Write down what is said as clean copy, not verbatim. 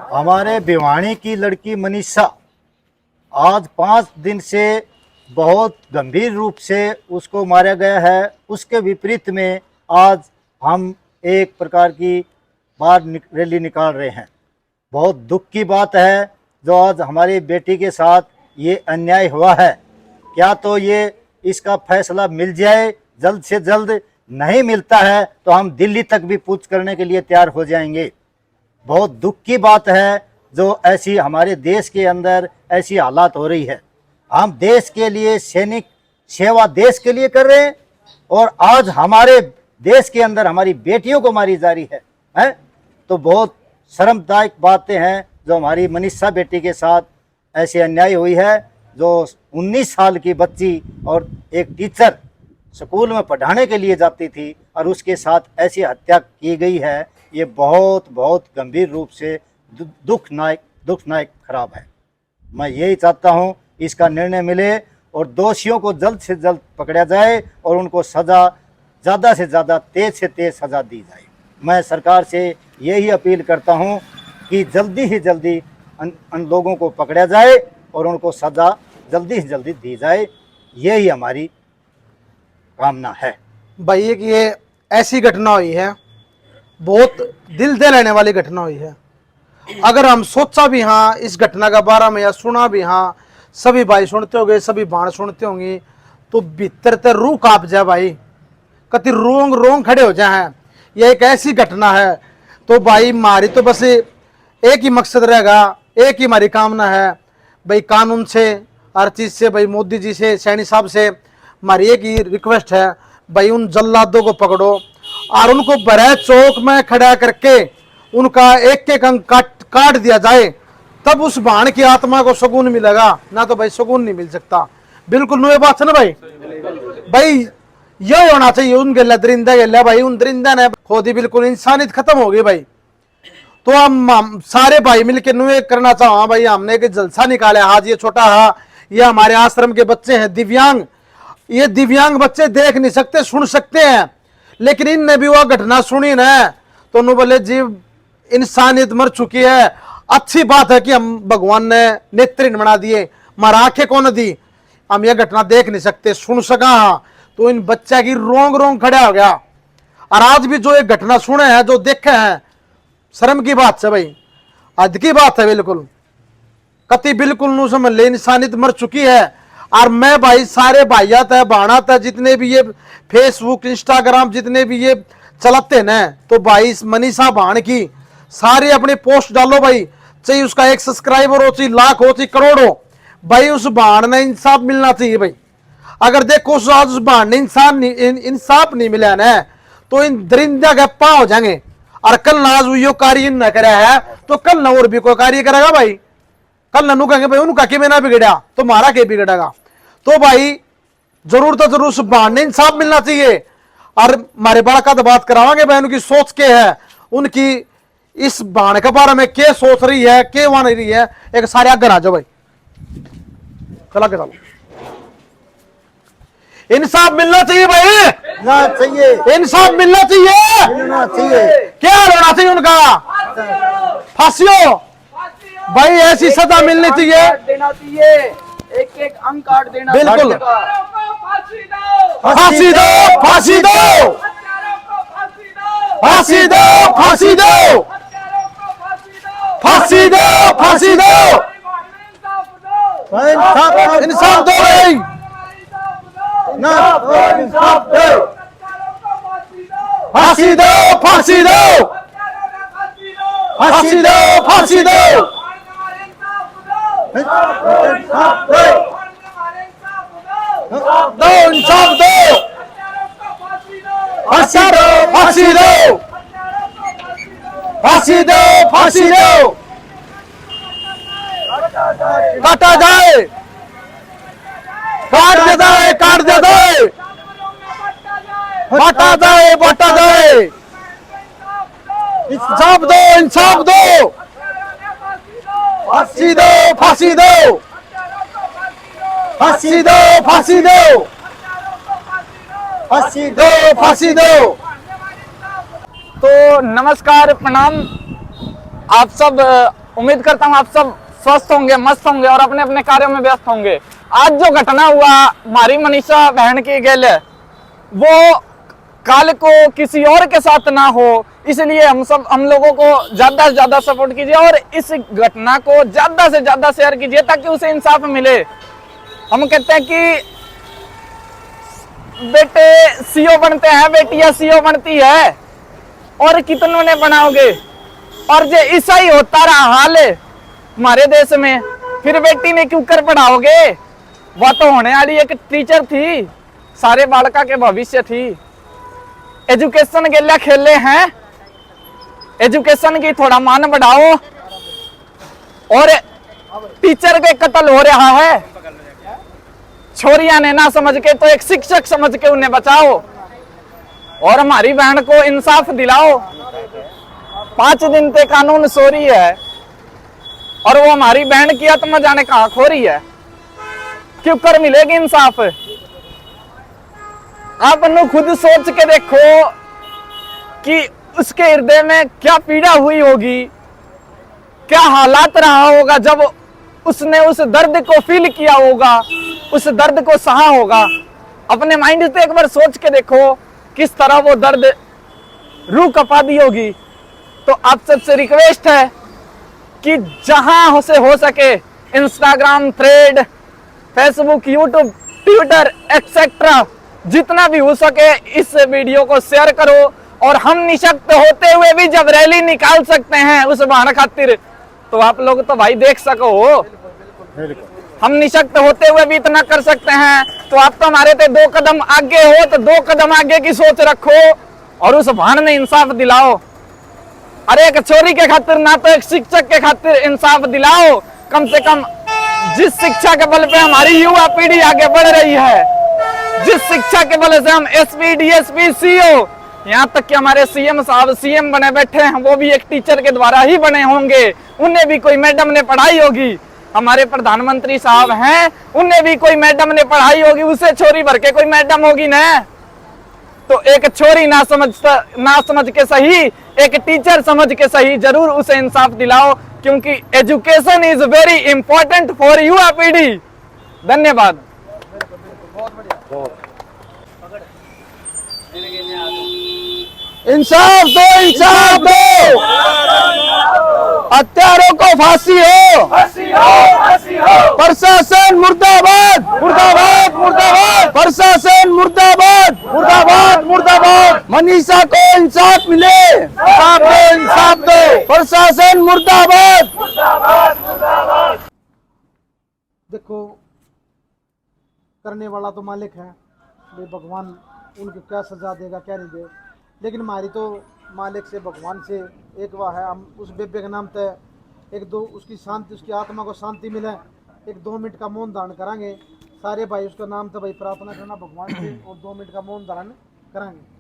हमारे भिवानी की लड़की मनीषा आज 5 दिन से बहुत गंभीर रूप से उसको मारा गया है। उसके विपरीत में आज हम एक प्रकार की रैली निकाल रहे हैं। बहुत दुख की बात है जो आज हमारी बेटी के साथ ये अन्याय हुआ है। क्या तो ये इसका फैसला मिल जाए जल्द से जल्द, नहीं मिलता है तो हम दिल्ली तक भी पूछ करने के लिए तैयार हो जाएंगे। बहुत दुख की बात है जो ऐसी हमारे देश के अंदर ऐसी हालात हो रही है। हम देश के लिए सैनिक सेवा देश के लिए कर रहे हैं और आज हमारे देश के अंदर हमारी बेटियों को मारी जा रही है। तो बहुत शर्मदायक बातें हैं जो हमारी मनीषा बेटी के साथ ऐसी अन्याय हुई है। जो 19 साल की बच्ची और एक टीचर स्कूल में पढ़ाने के लिए जाती थी और उसके साथ ऐसी हत्या की गई है। ये बहुत बहुत गंभीर रूप से दुखनायक खराब है। मैं यही चाहता हूँ इसका निर्णय मिले और दोषियों को जल्द से जल्द पकड़ा जाए और उनको सज़ा ज़्यादा से ज़्यादा तेज से तेज सज़ा दी जाए। मैं सरकार से यही अपील करता हूँ कि जल्दी ही जल्दी उन लोगों को पकड़ा जाए और उनको सज़ा जल्दी से जल्दी दी जाए। यही हमारी कामना है। भाई कि ये ऐसी घटना हुई है, बहुत दिल दहलाने वाली घटना हुई है। अगर हम सोचा भी हाँ इस घटना का बारे में या सुना भी हाँ, सभी भाई सुनते होंगे, सभी बाण सुनते होंगे, तो भीतर ते रूह कांप जाए भाई, कति रोंग रोंग खड़े हो जाए। यह एक ऐसी घटना है। तो भाई मारी तो बस एक ही मकसद रहेगा, एक ही हमारी कामना है भाई, कानून से हर चीज से भाई, मोदी जी से, सैनी साहब से हमारी एक ही रिक्वेस्ट है भाई, उन जल्लादों को पकड़ो और उनको बरह चौक में खड़ा करके उनका एक एक अंग काट दिया जाए, तब उस बाण की आत्मा को सुकून मिलेगा। ना तो भाई सुकून नहीं मिल सकता। बिल्कुल नुए बात है ना भाई। भाई यही होना चाहिए। उन गला दरिंदा गला भाई, उन दरिंदा ने खुद ही बिल्कुल इंसानियत खत्म हो गई भाई। तो हम सारे भाई मिलकर नुए करना चाहो भाई, हमने एक जलसा निकाला आज। ये छोटा हा, ये हमारे आश्रम के बच्चे हैं दिव्यांग। ये दिव्यांग बच्चे देख नहीं सकते, सुन सकते हैं, लेकिन इनने भी वह घटना सुनी ना, तो नु बोले जीव इंसानियत मर चुकी है। अच्छी बात है कि हम भगवान ने नेत्रीन बना दिए, हमारा आंखें कौन दी, हम यह घटना देख नहीं सकते, सुन सका हाँ, तो इन बच्चा की रोंग रोंग खड़ा हो गया। और आज भी जो एक घटना सुने हैं, जो देखे हैं, शर्म की बात है भाई, हद की बात है बिल्कुल। कति बिल्कुल नु समझ ले इंसानियत मर चुकी है। और मैं भाई सारे भाइयात है, बाणात है, जितने भी ये फेसबुक इंस्टाग्राम जितने भी ये चलाते न, तो भाई मनीषा बाण की सारे अपने पोस्ट डालो भाई, चाहे उसका एक सब्सक्राइबर हो, चाहे लाख हो, चाहे करोड़ हो, भाई उस बाण ने इंसाफ मिलना चाहिए भाई। अगर देखो उस बाण ने इंसाफ नहीं मिला ना, तो इन दरिंदा के पा हो जाएंगे। और कल नाज यो कार्य न करा है तो कल न और भी कोई कार्य करेगा भाई। कल ननू कहेंगे भाई उनका के में ना बिगड़ा तो मारा के बिगड़ेगा। तो भाई जरूर तो जरूर उस बाण ने इंसाफ मिलना चाहिए। और हमारे बड़ा का तो बात करावांगे भाई, उनकी सोच के है, उनकी इस बाण के बारे में क्या सोच रही है, क्या मान रही है, एक सारे आगे आ जाओ भाई, चला के चलो। इंसाफ मिलना चाहिए भाई, ना चाहिए, इंसाफ मिलना चाहिए। क्या होना चाहिए उनका? फांसी हो भाई, ऐसी सजा मिलनी चाहिए, देना चाहिए, एक एक अंक काट देना। बिल्कुल। फांसी दो, फांसी दो, फांसी दो, फांसी दो, फांसी दो, फांसी दो, फांसी दो, इंसाफ दो भाई, इंसाफ दो, फांसी दो, फांसी दो, फांसी दो, फांसी दो, दो इंसाफ दो, फांसी दो, फांसी दो, फांसी दो, फांसी दो, काटा जाए, काट दे जाए, काट दे जाए, बांटा जाए, बांटा जाए, इंसाफ दो, इंसाफ दो, फांसी दो, फांसी दो, फांसी दो, फांसी दो, फांसी दो, फांसी दो। तो नमस्कार, प्रणाम। आप सब उम्मीद करता हूँ आप सब स्वस्थ होंगे, मस्त होंगे और अपने अपने कार्यों में व्यस्त होंगे। आज जो घटना हुआ हमारी मनीषा बहन की गेल, वो कल को किसी और के साथ ना हो, इसलिए हम लोगों को ज्यादा से ज्यादा सपोर्ट कीजिए और इस घटना को ज्यादा से ज्यादा शेयर कीजिए ताकि उसे इंसाफ मिले। हम कहते हैं कि बेटे सीओ बनते हैं, बेटियां सीओ बनती है, और कितनों ने बनाओगे। और जो ऐसा ही होता रहा हाल हमारे देश में, फिर बेटी ने क्यों कर पढ़ाओगे। वह तो होने वाली एक टीचर थी, सारे बालका के भविष्य थी। एजुकेशन के लिए खेले हैं, एजुकेशन की थोड़ा मान बढ़ाओ। और टीचर के कत्ल हो रहा है, छोरियां ने ना समझ के तो एक शिक्षक समझ के उन्हें बचाओ और हमारी बहन को इंसाफ दिलाओ। 5 दिन से कानून सो रही है और वो हमारी बहन की आत्मा जाने कहां खो रही है। क्यों कर मिलेगी इंसाफ। आप खुद सोच के देखो कि उसके हृदय में क्या पीड़ा हुई होगी, क्या हालात रहा होगा जब उसने उस दर्द को फील किया होगा, उस दर्द को सहा होगा। अपने माइंड से एक बार सोच के देखो किस तरह वो दर्द रूह कपा दी होगी। तो आप सबसे रिक्वेस्ट है कि जहां से हो सके Instagram, thread, Facebook, YouTube, Twitter etcetera, जितना भी हो सके इस वीडियो को शेयर करो। और हम निशक्त होते हुए भी जब रैली निकाल सकते हैं उस बहाना खातिर, तो आप लोग तो भाई देख सको। हम निशक्त होते हुए भी इतना कर सकते हैं, तो आप तो हमारे थे 2 कदम आगे हो, तो 2 कदम आगे की सोच रखो और उस भान में इंसाफ दिलाओ। अरे एक छोरी के खातिर ना तो एक शिक्षक के खातिर इंसाफ दिलाओ। कम से कम जिस शिक्षा के बल पे हमारी युवा पीढ़ी आगे बढ़ रही है, जिस शिक्षा के बल से हम एसपी, डीएसपी, सीओ, यहाँ तक कि हमारे सीएम साहब सीएम बने बैठे हैं, वो भी एक टीचर के द्वारा ही बने होंगे। उन्हें भी कोई मैडम ने पढ़ाई होगी। हमारे प्रधानमंत्री साहब हैं, उन्हें भी कोई मैडम ने पढ़ाई होगी, उसे छोरी भर के कोई मैडम होगी ना। तो एक छोरी ना समझ के सही, एक टीचर समझ के सही, जरूर उसे इंसाफ दिलाओ, क्योंकि education is very important for युवा पीढ़ी। धन्यवाद। इंसाफ दो, इंसाफ दो, हत्यारों को फांसी हो, प्रशासन मुर्दाबाद, मुर्दाबाद, मुर्दाबाद, प्रशासन मुर्दाबाद, मुर्दाबाद, मुर्दाबाद, मनीषा को इंसाफ मिले, इंसाफ दो, इंसाफ दो, प्रशासन मुर्दाबाद, मुर्दाबाद। देखो, करने वाला तो मालिक है, भगवान उनको क्या सजा देगा क्या नहीं दे, लेकिन हमारी तो मालिक से, भगवान से एक वाह है। हम उस बेबे के नाम पे एक दो उसकी शांति, उसकी आत्मा को शांति मिले, एक 2 मिनट का मौन धारण करांगे सारे भाई। उसका नाम तो भाई प्रार्थना करना भगवान से और 2 मिनट का मौन धारण करांगे।